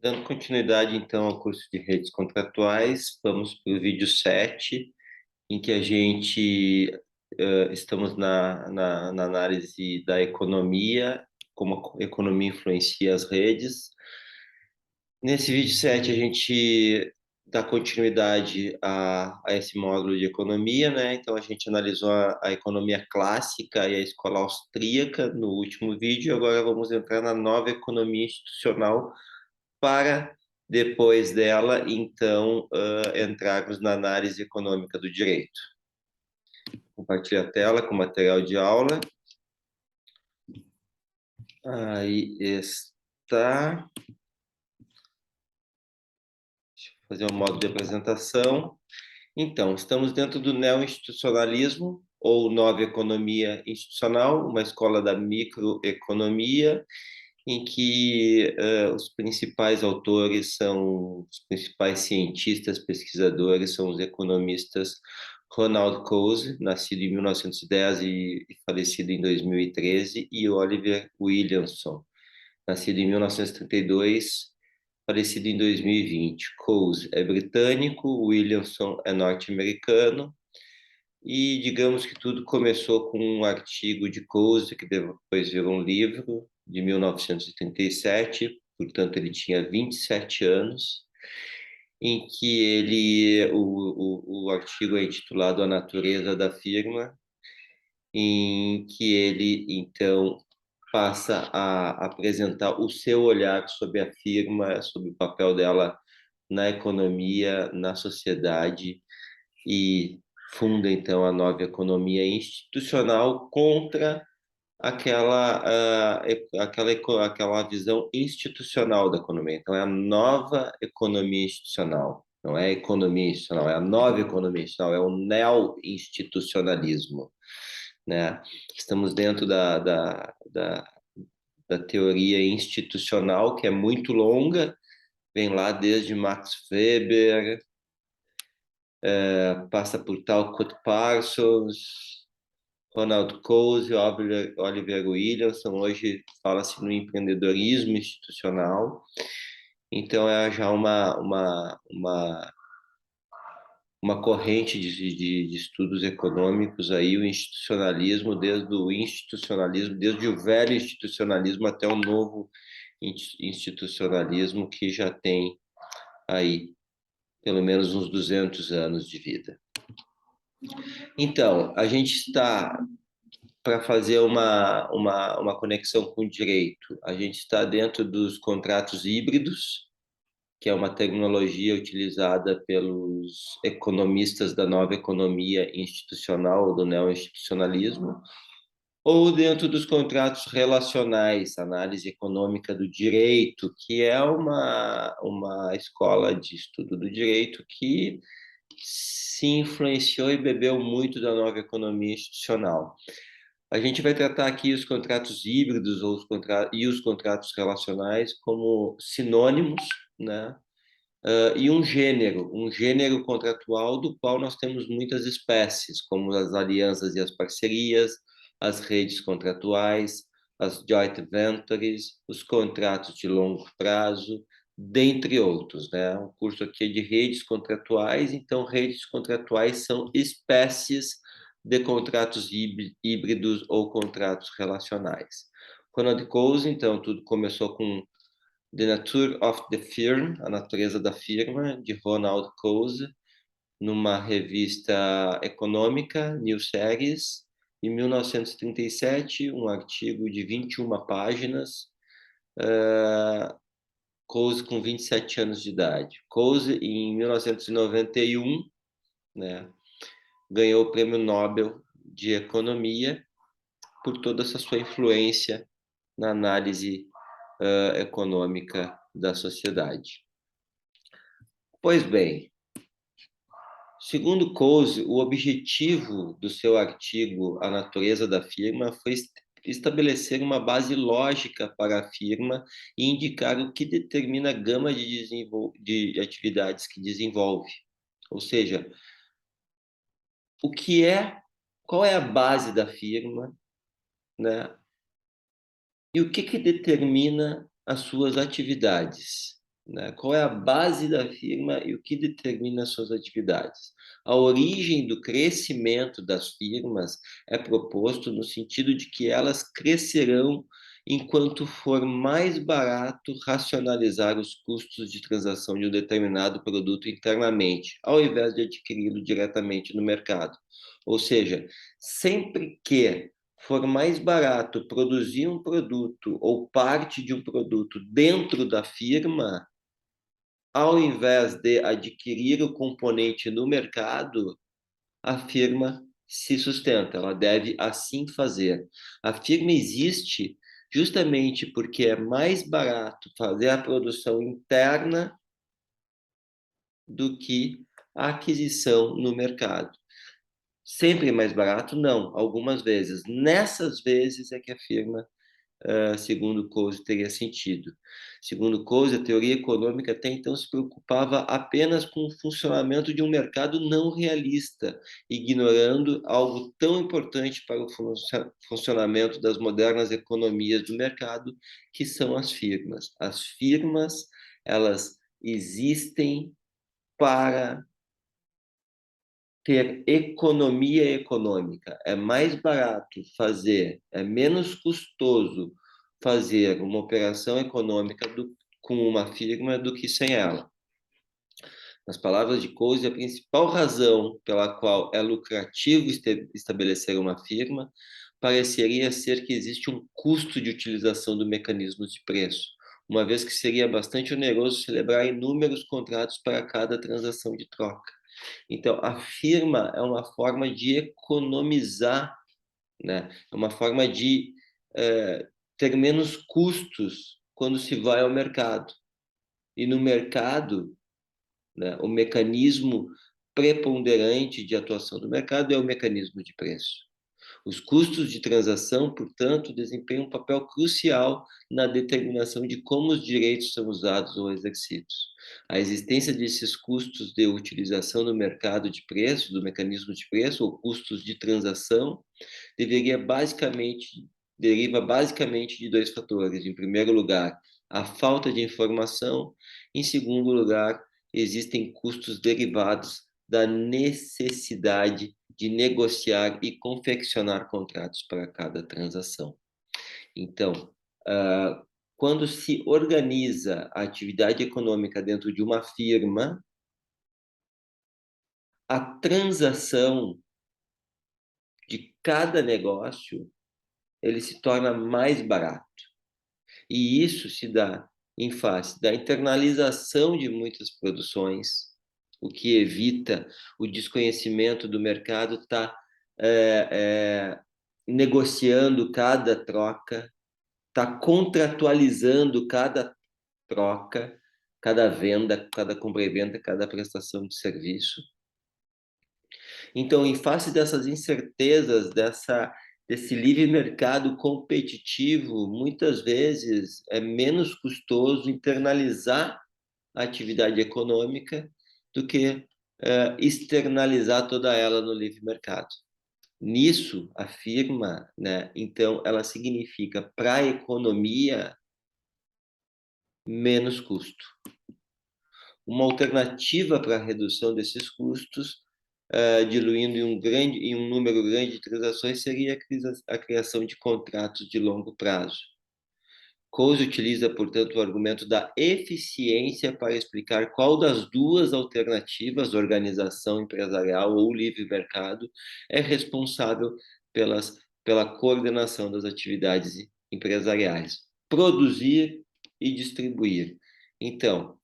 Dando continuidade, então, ao curso de redes contratuais, vamos para o vídeo 7, em que a gente estamos na análise da economia, como a economia influencia as redes. Nesse vídeo 7, a gente dá continuidade a esse módulo de economia, né? Então, a gente analisou a economia clássica e a escola austríaca no último vídeo. Agora vamos entrar na nova economia institucional para depois dela, então, entrarmos na análise econômica do direito. Compartilhe a tela com material de aula. Aí está. Deixa eu fazer um modo de apresentação. Então, estamos dentro do neo-institucionalismo, ou nova economia institucional, uma escola da microeconomia, em que os principais autores são, os principais cientistas, pesquisadores, são os economistas Ronald Coase, nascido em 1910 e falecido em 2013, e Oliver Williamson, nascido em 1932, falecido em 2020. Coase é britânico, Williamson é norte-americano, e digamos que tudo começou com um artigo de Coase, que depois virou um livro, de 1937, portanto ele tinha 27 anos, em que o artigo é intitulado A Natureza da Firma, em que ele, então, passa a apresentar o seu olhar sobre a firma, sobre o papel dela na economia, na sociedade, e funda então a nova economia institucional contra aquela visão institucional da economia. Então é a nova economia institucional, não é a economia institucional, é a nova economia institucional, é o neo-institucionalismo, né? Estamos dentro da teoria institucional, que é muito longa, vem lá desde Max Weber, passa por Talcott Parsons, Ronald Coase, Oliver Williamson. Hoje fala-se no empreendedorismo institucional. Então, é já uma corrente de estudos econômicos aí, o institucionalismo, desde o velho institucionalismo até o novo institucionalismo, que já tem aí pelo menos uns 200 anos de vida. Então, a gente está para fazer uma conexão com o direito. A gente está dentro dos contratos híbridos, que é uma tecnologia utilizada pelos economistas da nova economia institucional, do neo-institucionalismo, ou dentro dos contratos relacionais, análise econômica do direito, que é uma escola de estudo do direito que se influenciou e bebeu muito da nova economia institucional. A gente vai tratar aqui os contratos híbridos e os contratos relacionais como sinônimos, né? E um gênero contratual do qual nós temos muitas espécies, como as alianças e as parcerias, as redes contratuais, as joint ventures, os contratos de longo prazo, dentre outros, né? O curso aqui é de redes contratuais, então redes contratuais são espécies de contratos híbridos ou contratos relacionais. Ronald Coase, então, tudo começou com The Nature of the Firm, A Natureza da Firma, de Ronald Coase, numa revista econômica, New Series, em 1937, um artigo de 21 páginas, Coase com 27 anos de idade. Coase, em 1991, né, ganhou o Prêmio Nobel de Economia por toda essa sua influência na análise econômica da sociedade. Pois bem, segundo Coase, o objetivo do seu artigo A Natureza da Firma foi estabelecer uma base lógica para a firma e indicar o que determina a gama de atividades que desenvolve. Ou seja, qual é a base da firma, né? E o que determina as suas atividades, né? Qual é a base da firma e o que determina suas atividades? A origem do crescimento das firmas é proposto no sentido de que elas crescerão enquanto for mais barato racionalizar os custos de transação de um determinado produto internamente, ao invés de adquiri-lo diretamente no mercado. Ou seja, sempre que for mais barato produzir um produto ou parte de um produto dentro da firma, ao invés de adquirir o componente no mercado, a firma se sustenta, ela deve assim fazer. A firma existe justamente porque é mais barato fazer a produção interna do que a aquisição no mercado. Sempre mais barato? Não, algumas vezes. Nessas vezes é que a firma, segundo Coase, teria sentido. Segundo Coase, a teoria econômica até então se preocupava apenas com o funcionamento de um mercado não realista, ignorando algo tão importante para o funcionamento das modernas economias do mercado, que são as firmas. As firmas, elas existem para ter economia econômica. É mais barato fazer, é menos custoso fazer uma operação econômica com uma firma do que sem ela. Nas palavras de Coase, a principal razão pela qual é lucrativo estabelecer uma firma pareceria ser que existe um custo de utilização do mecanismo de preço, uma vez que seria bastante oneroso celebrar inúmeros contratos para cada transação de troca. Então, a firma é uma forma de economizar, né? É uma forma de ter menos custos quando se vai ao mercado. E no mercado, né, o mecanismo preponderante de atuação do mercado é o mecanismo de preço. Os custos de transação, portanto, desempenham um papel crucial na determinação de como os direitos são usados ou exercidos. A existência desses custos de utilização no mercado de preço, do mecanismo de preço, ou custos de transação, deriva basicamente de dois fatores. Em primeiro lugar, a falta de informação. Em segundo lugar, existem custos derivados da necessidade de negociar e confeccionar contratos para cada transação. Então, quando se organiza a atividade econômica dentro de uma firma, a transação de cada negócio ele se torna mais barato. E isso se dá em face da internalização de muitas produções, o que evita o desconhecimento do mercado estar negociando cada troca, está contratualizando cada troca, cada venda, cada compra e venda, cada prestação de serviço. Então, em face dessas incertezas, desse livre mercado competitivo, muitas vezes é menos custoso internalizar a atividade econômica do que externalizar toda ela no livre mercado. Nisso, a firma, né, então, ela significa para a economia menos custo. Uma alternativa para a redução desses custos, diluindo em um número grande de transações, seria a criação de contratos de longo prazo. Coase utiliza, portanto, o argumento da eficiência para explicar qual das duas alternativas, organização empresarial ou livre mercado, é responsável pela coordenação das atividades empresariais, produzir e distribuir. Então,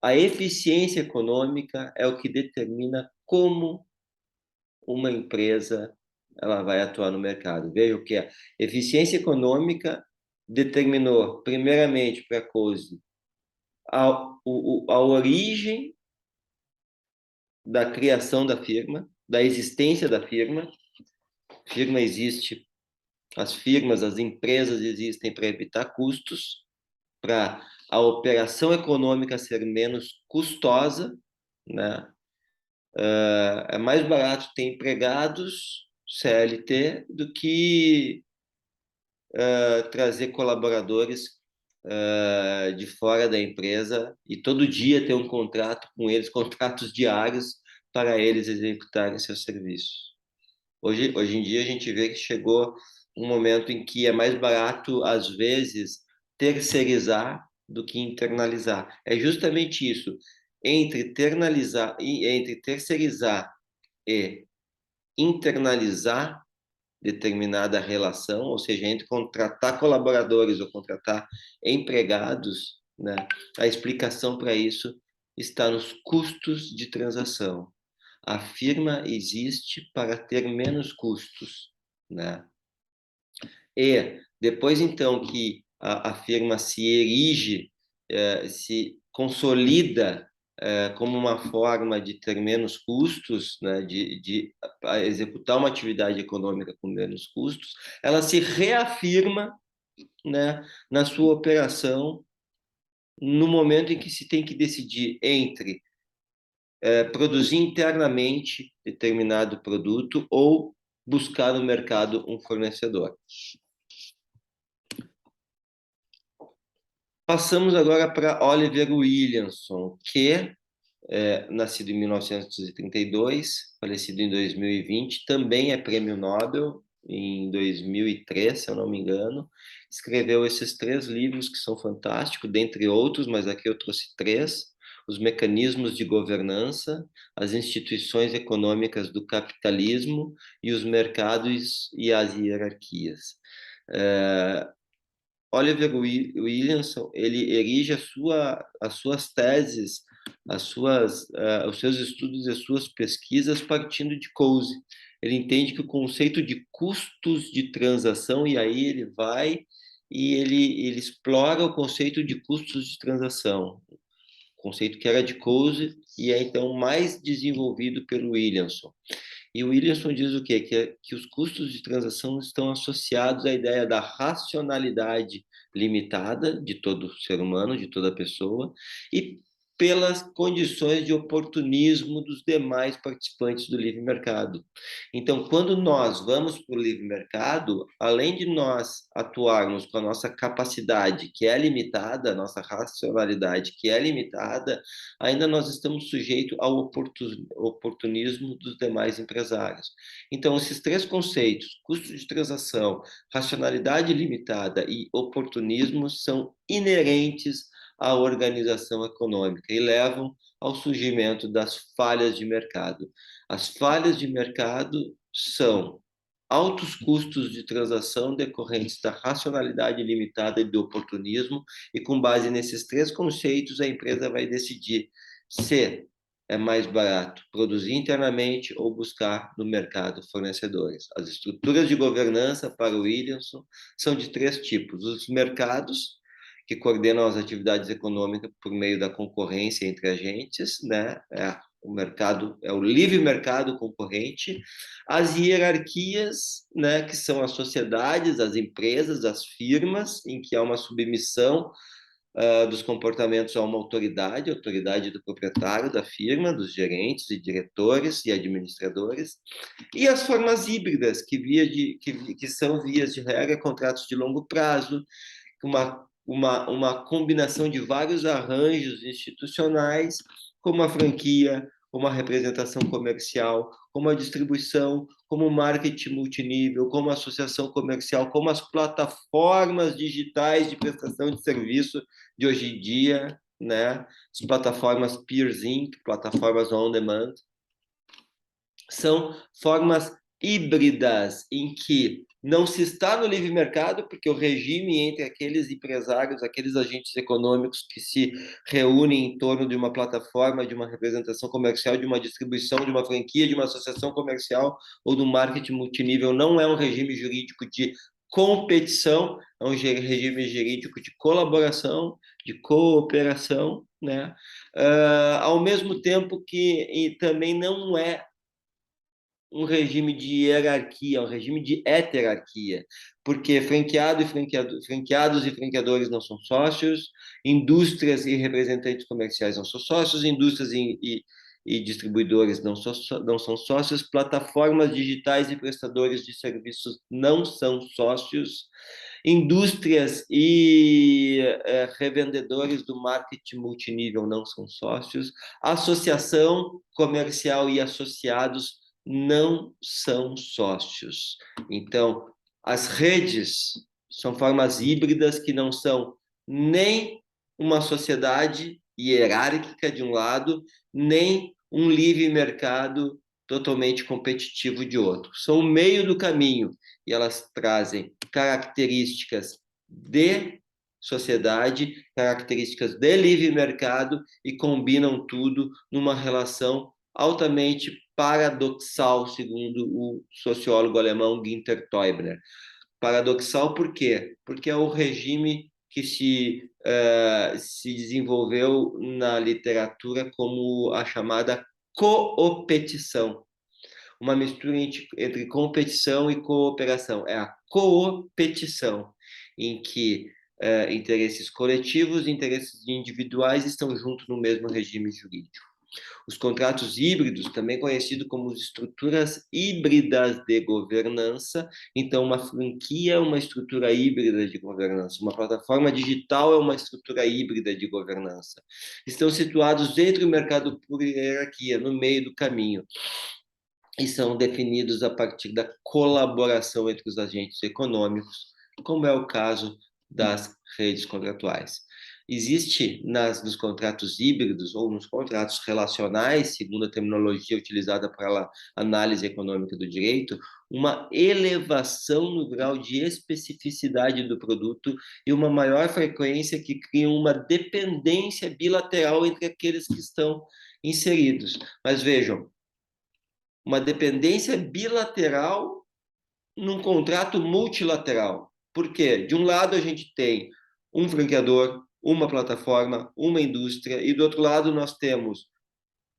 a eficiência econômica é o que determina como uma empresa ela vai atuar no mercado. Veja o que é. Eficiência econômica determinou, primeiramente, para a Coase, a origem da criação da firma, da existência da firma. A firma existe, as firmas, as empresas existem para evitar custos, para a operação econômica ser menos custosa, né? É mais barato ter empregados CLT do que trazer colaboradores de fora da empresa e todo dia ter um contrato com eles, contratos diários para eles executarem seus serviços. Hoje em dia a gente vê que chegou um momento em que é mais barato, às vezes, terceirizar do que internalizar. É justamente isso. Entre terceirizar e internalizar determinada relação, ou seja, entre contratar colaboradores ou contratar empregados, né? A explicação para isso está nos custos de transação. A firma existe para ter menos custos, né? E depois, então, que a firma se erige, se consolida como uma forma de ter menos custos, né, de executar uma atividade econômica com menos custos, ela se reafirma, né, na sua operação no momento em que se tem que decidir entre produzir internamente determinado produto ou buscar no mercado um fornecedor. Passamos agora para Oliver Williamson, que nascido em 1932, falecido em 2020, também é prêmio Nobel em 2003, se eu não me engano. Escreveu esses 3 livros que são fantásticos, dentre outros, mas aqui eu trouxe 3: Os Mecanismos de Governança, As Instituições Econômicas do Capitalismo e os Mercados e as Hierarquias. Oliver Williamson, ele erige as suas teses, os seus estudos e as suas pesquisas partindo de Coase. Ele entende que o conceito de custos de transação, e aí ele vai e ele explora o conceito de custos de transação, conceito que era de Coase e é então mais desenvolvido pelo Williamson. E o Williamson diz o quê? Que os custos de transação estão associados à ideia da racionalidade limitada de todo ser humano, de toda pessoa, e pelas condições de oportunismo dos demais participantes do livre mercado. Então, quando nós vamos para o livre mercado, além de nós atuarmos com a nossa capacidade, que é limitada, a nossa racionalidade, que é limitada, ainda nós estamos sujeitos ao oportunismo dos demais empresários. Então, esses 3 conceitos, custo de transação, racionalidade limitada e oportunismo, são inerentes à organização econômica e levam ao surgimento das falhas de mercado. As falhas de mercado são altos custos de transação decorrentes da racionalidade limitada e do oportunismo, e com base nesses 3 conceitos, a empresa vai decidir se é mais barato produzir internamente ou buscar no mercado fornecedores. As estruturas de governança para o Williamson são de 3 tipos: os mercados, que coordenam as atividades econômicas por meio da concorrência entre agentes, né? O mercado é o livre mercado concorrente, as hierarquias, né, que são as sociedades, as empresas, as firmas, em que há uma submissão dos comportamentos a uma autoridade do proprietário da firma, dos gerentes e diretores e administradores, e as formas híbridas, que são, vias de regra, contratos de longo prazo, uma combinação de vários arranjos institucionais, como a franquia, como a representação comercial, como a distribuição, como o marketing multinível, como a associação comercial, como as plataformas digitais de prestação de serviço de hoje em dia, né? As plataformas Peers Inc., plataformas on demand, são formas híbridas em que não se está no livre mercado, porque o regime entre aqueles empresários, aqueles agentes econômicos que se reúnem em torno de uma plataforma, de uma representação comercial, de uma distribuição, de uma franquia, de uma associação comercial ou do marketing multinível, não é um regime jurídico de competição, é um regime jurídico de colaboração, de cooperação, né? Ao mesmo tempo que também não é um regime de hierarquia, um regime de heterarquia, porque franqueados e franqueadores não são sócios, indústrias e representantes comerciais não são sócios, indústrias e distribuidores não são sócios, plataformas digitais e prestadores de serviços não são sócios, Indústrias e revendedores do marketing multinível não são sócios. Associação comercial e associados não são sócios. Então, as redes são formas híbridas que não são nem uma sociedade hierárquica de um lado, nem um livre mercado totalmente competitivo de outro. São o meio do caminho e elas trazem características de sociedade, características de livre mercado e combinam tudo numa relação altamente paradoxal, segundo o sociólogo alemão Günther Teubner. Paradoxal por quê? Porque é o regime que se desenvolveu na literatura como a chamada coopetição, uma mistura entre competição e cooperação. É a coopetição, em que interesses coletivos e interesses individuais estão juntos no mesmo regime jurídico. Os contratos híbridos, também conhecidos como estruturas híbridas de governança. Então, uma franquia é uma estrutura híbrida de governança, uma plataforma digital é uma estrutura híbrida de governança. Estão situados entre o mercado por hierarquia, no meio do caminho, e são definidos a partir da colaboração entre os agentes econômicos, como é o caso das redes contratuais. Existe nos contratos híbridos ou nos contratos relacionais, segundo a terminologia utilizada para a análise econômica do direito, uma elevação no grau de especificidade do produto e uma maior frequência que cria uma dependência bilateral entre aqueles que estão inseridos. Mas vejam, uma dependência bilateral num contrato multilateral. Por quê? De um lado, a gente tem um franqueador, uma plataforma, uma indústria, e do outro lado, nós temos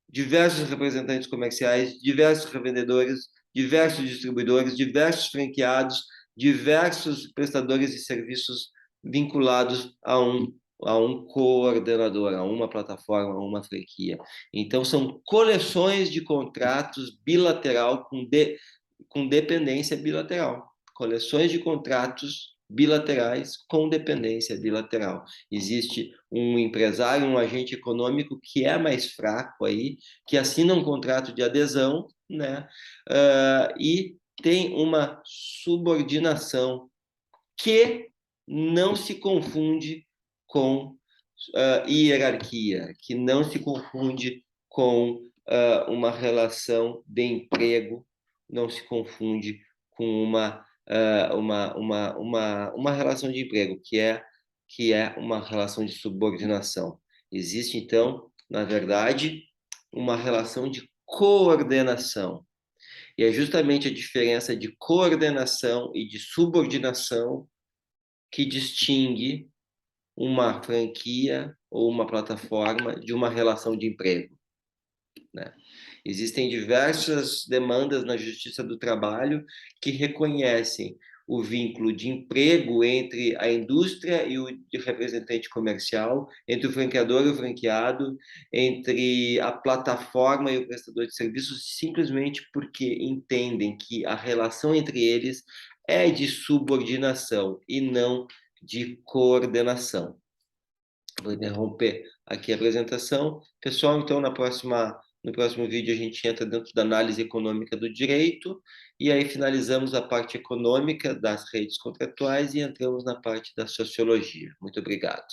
diversos representantes comerciais, diversos revendedores, diversos distribuidores, diversos franqueados, diversos prestadores de serviços vinculados a um coordenador, a uma plataforma, a uma franquia. Então, são coleções de contratos bilateral com dependência bilateral. Coleções de contratos bilaterais com dependência bilateral. Existe um empresário, um agente econômico que é mais fraco aí, que assina um contrato de adesão, né? E tem uma subordinação que não se confunde com hierarquia, que não se confunde com uma relação de emprego, não se confunde com uma relação de emprego, que é uma relação de subordinação. Existe, então, na verdade, uma relação de coordenação. E é justamente a diferença de coordenação e de subordinação que distingue uma franquia ou uma plataforma de uma relação de emprego, né? Existem diversas demandas na Justiça do Trabalho que reconhecem o vínculo de emprego entre a indústria e o representante comercial, entre o franqueador e o franqueado, entre a plataforma e o prestador de serviços, simplesmente porque entendem que a relação entre eles é de subordinação e não de coordenação. Vou interromper aqui a apresentação. Pessoal, então, no próximo vídeo a gente entra dentro da análise econômica do direito e aí finalizamos a parte econômica das redes contratuais e entramos na parte da sociologia. Muito obrigado.